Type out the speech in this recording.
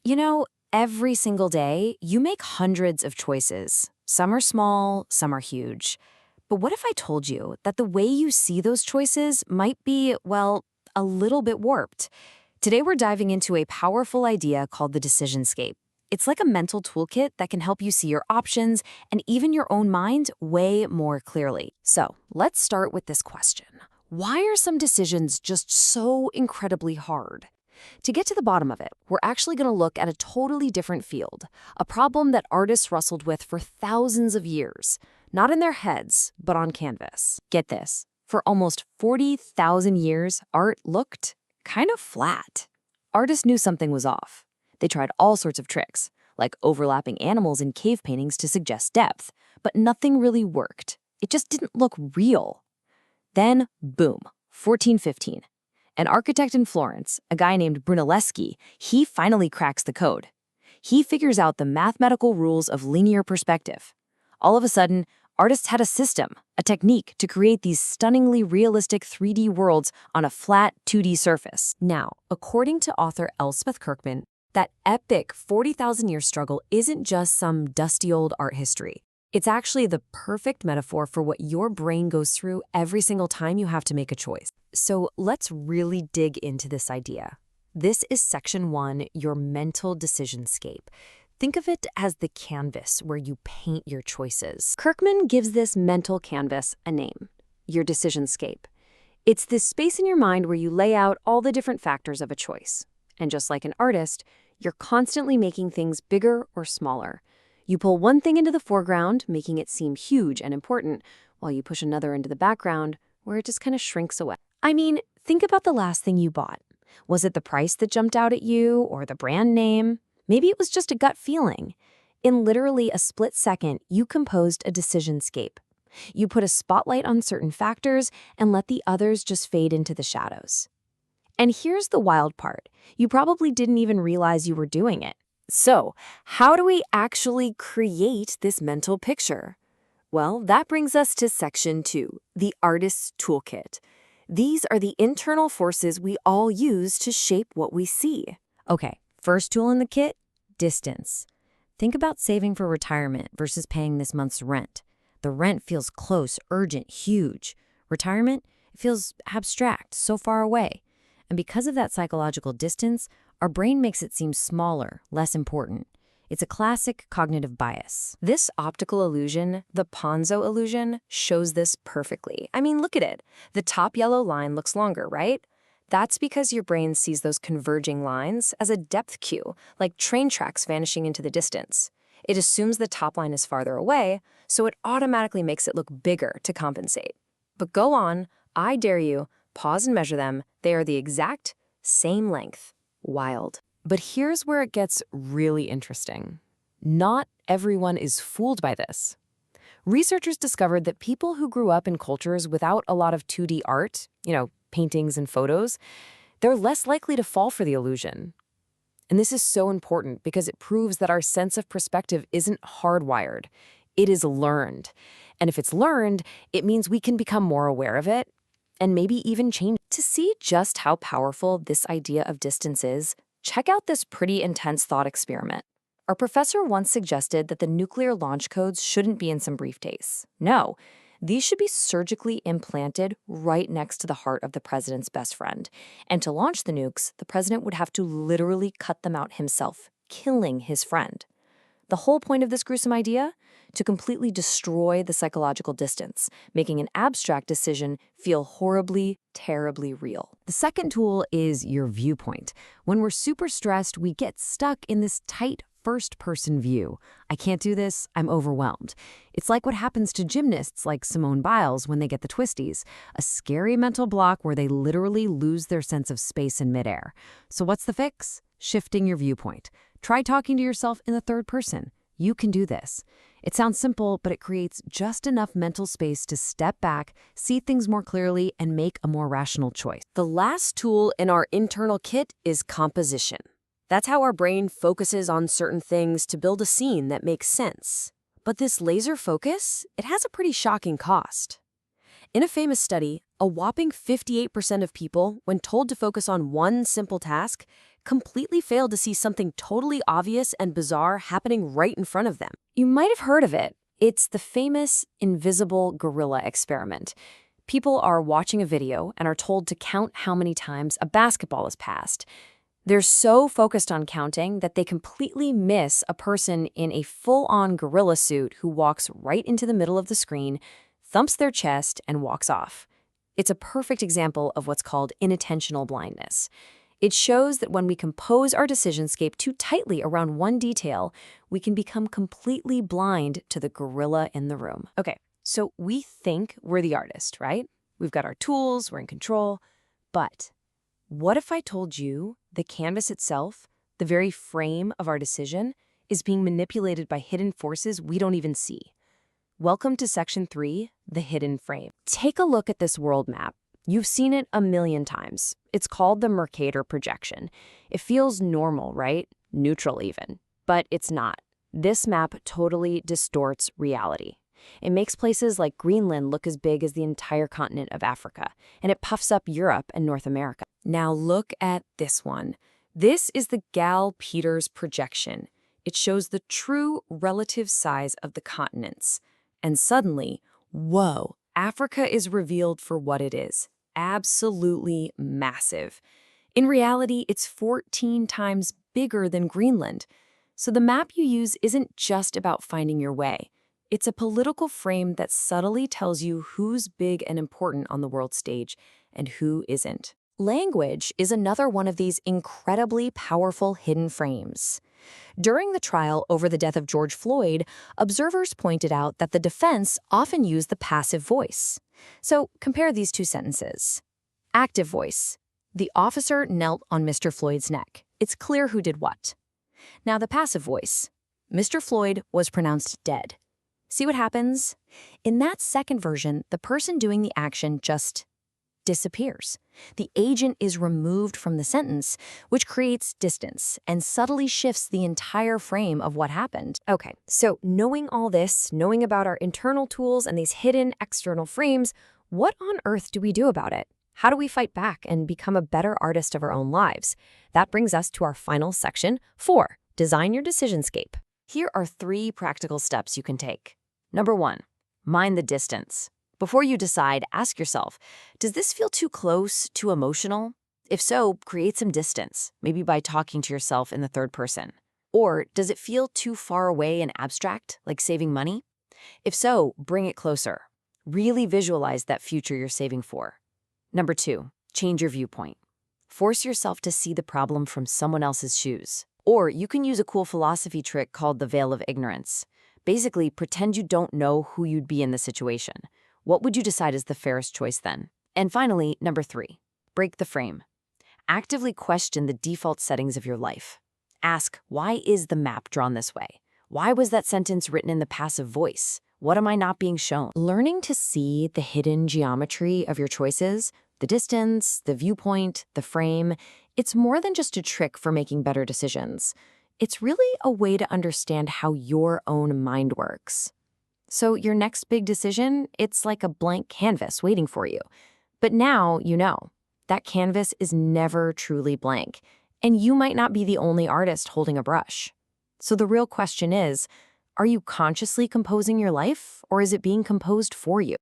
You know, every single day, you make hundreds of choices. Some are small, some are huge. But what if I told you that the way you see those choices might be, well, a little bit warped? Today, we're diving into a powerful idea called the Decisionscape. It's like a mental toolkit that can help you see your options and even your own mind way more clearly. So, let's start with this question. Why are some decisions just so incredibly hard? To get to the bottom of it, we're actually going to look at a totally different field, a problem that artists wrestled with for thousands of years, not in their heads, but on canvas. Get this, for almost 40,000 years, art looked kind of flat. Artists knew something was off. They tried all sorts of tricks, like overlapping animals in cave paintings to suggest depth, but nothing really worked. It just didn't look real. Then, boom, 1415. An architect in Florence, a guy named Brunelleschi, he finally cracks the code. He figures out the mathematical rules of linear perspective. All of a sudden, artists had a system, a technique to create these stunningly realistic 3D worlds on a flat 2D surface. Now, according to author Elspeth Kirkman, that epic 40,000-year struggle isn't just some dusty old art history. It's actually the perfect metaphor for what your brain goes through every single time you have to make a choice. So let's really dig into this idea. This is section 1, your mental decisionscape. Think of it as the canvas where you paint your choices. Kirkman gives this mental canvas a name, your decisionscape. It's this space in your mind where you lay out all the different factors of a choice. And just like an artist, you're constantly making things bigger or smaller. You pull one thing into the foreground, making it seem huge and important, while you push another into the background, where it just kind of shrinks away. I mean, think about the last thing you bought. Was it the price that jumped out at you, or the brand name? Maybe it was just a gut feeling. In literally a split second, you composed a decisionscape. You put a spotlight on certain factors and let the others just fade into the shadows. And here's the wild part. You probably didn't even realize you were doing it. So, how do we actually create this mental picture? Well, that brings us to section 2, the artist's toolkit. These are the internal forces we all use to shape what we see. Okay, first tool in the kit, distance. Think about saving for retirement versus paying this month's rent. The rent feels close, urgent, huge. Retirement, it feels abstract, so far away. And because of that psychological distance, our brain makes it seem smaller, less important. It's a classic cognitive bias. This optical illusion, the Ponzo illusion, shows this perfectly. I mean, look at it. The top yellow line looks longer, right? That's because your brain sees those converging lines as a depth cue, like train tracks vanishing into the distance. It assumes the top line is farther away, so it automatically makes it look bigger to compensate. But go on, I dare you, pause and measure them. They are the exact same length. Wild. But here's where it gets really interesting. Not everyone is fooled by this. Researchers discovered that people who grew up in cultures without a lot of 2D art, paintings and photos, they're less likely to fall for the illusion. And this is so important because it proves that our sense of perspective isn't hardwired. It is learned. And if it's learned, it means we can become more aware of it and maybe even change. To see just how powerful this idea of distance is, check out this pretty intense thought experiment. Our professor once suggested that the nuclear launch codes shouldn't be in some briefcase. No, these should be surgically implanted right next to the heart of the president's best friend. And to launch the nukes, the president would have to literally cut them out himself, killing his friend. The whole point of this gruesome idea? To completely destroy the psychological distance, making an abstract decision feel horribly, terribly real. The second tool is your viewpoint. When we're super stressed, we get stuck in this tight first-person view. I can't do this, I'm overwhelmed. It's like what happens to gymnasts like Simone Biles when they get the twisties, a scary mental block where they literally lose their sense of space in midair. So what's the fix? Shifting your viewpoint. Try talking to yourself in the third person. You can do this. It sounds simple, but it creates just enough mental space to step back, see things more clearly, and make a more rational choice. The last tool in our internal kit is composition. That's how our brain focuses on certain things to build a scene that makes sense. But this laser focus, it has a pretty shocking cost. In a famous study, a whopping 58% of people, when told to focus on one simple task, completely fail to see something totally obvious and bizarre happening right in front of them. You might have heard of it. It's the famous invisible gorilla experiment. People are watching a video and are told to count how many times a basketball is passed. They're so focused on counting that they completely miss a person in a full-on gorilla suit who walks right into the middle of the screen, thumps their chest, and walks off. It's a perfect example of what's called inattentional blindness. It shows that when we compose our decisionscape too tightly around one detail, we can become completely blind to the gorilla in the room. Okay, so we think we're the artist, right? We've got our tools, we're in control. But what if I told you the canvas itself, the very frame of our decision, is being manipulated by hidden forces we don't even see? Welcome to Section 3, the hidden frame. Take a look at this world map. You've seen it a million times. It's called the Mercator projection. It feels normal, right? Neutral even. But it's not. This map totally distorts reality. It makes places like Greenland look as big as the entire continent of Africa, and it puffs up Europe and North America. Now look at this one. This is the Gall-Peters projection. It shows the true relative size of the continents. And suddenly, whoa, Africa is revealed for what it is. Absolutely massive. In reality, it's 14 times bigger than Greenland. So the map you use isn't just about finding your way. It's a political frame that subtly tells you who's big and important on the world stage and who isn't. Language is another one of these incredibly powerful hidden frames. During the trial over the death of George Floyd, observers pointed out that the defense often used the passive voice. So compare these two sentences. Active voice. The officer knelt on Mr. Floyd's neck. It's clear who did what. Now the passive voice. Mr. Floyd was pronounced dead. See what happens? In that second version, the person doing the action just disappears. The agent is removed from the sentence, which creates distance and subtly shifts the entire frame of what happened. Okay, so knowing all this, knowing about our internal tools and these hidden external frames, what on earth do we do about it? How do we fight back and become a better artist of our own lives? That brings us to our final section, 4, design your decisionscape. Here are 3 practical steps you can take. Number 1, mind the distance. Before you decide, ask yourself, does this feel too close, too emotional? If so, create some distance, maybe by talking to yourself in the third person. Or does it feel too far away and abstract, like saving money? If so, bring it closer. Really visualize that future you're saving for. Number 2, change your viewpoint. Force yourself to see the problem from someone else's shoes. Or you can use a cool philosophy trick called the veil of ignorance. Basically, pretend you don't know who you'd be in the situation. What would you decide is the fairest choice then? And finally, number 3, break the frame. Actively question the default settings of your life. Ask, why is the map drawn this way? Why was that sentence written in the passive voice? What am I not being shown? Learning to see the hidden geometry of your choices, the distance, the viewpoint, the frame, it's more than just a trick for making better decisions. It's really a way to understand how your own mind works. So your next big decision, it's like a blank canvas waiting for you. But now you know, that canvas is never truly blank, and you might not be the only artist holding a brush. So the real question is, are you consciously composing your life, or is it being composed for you?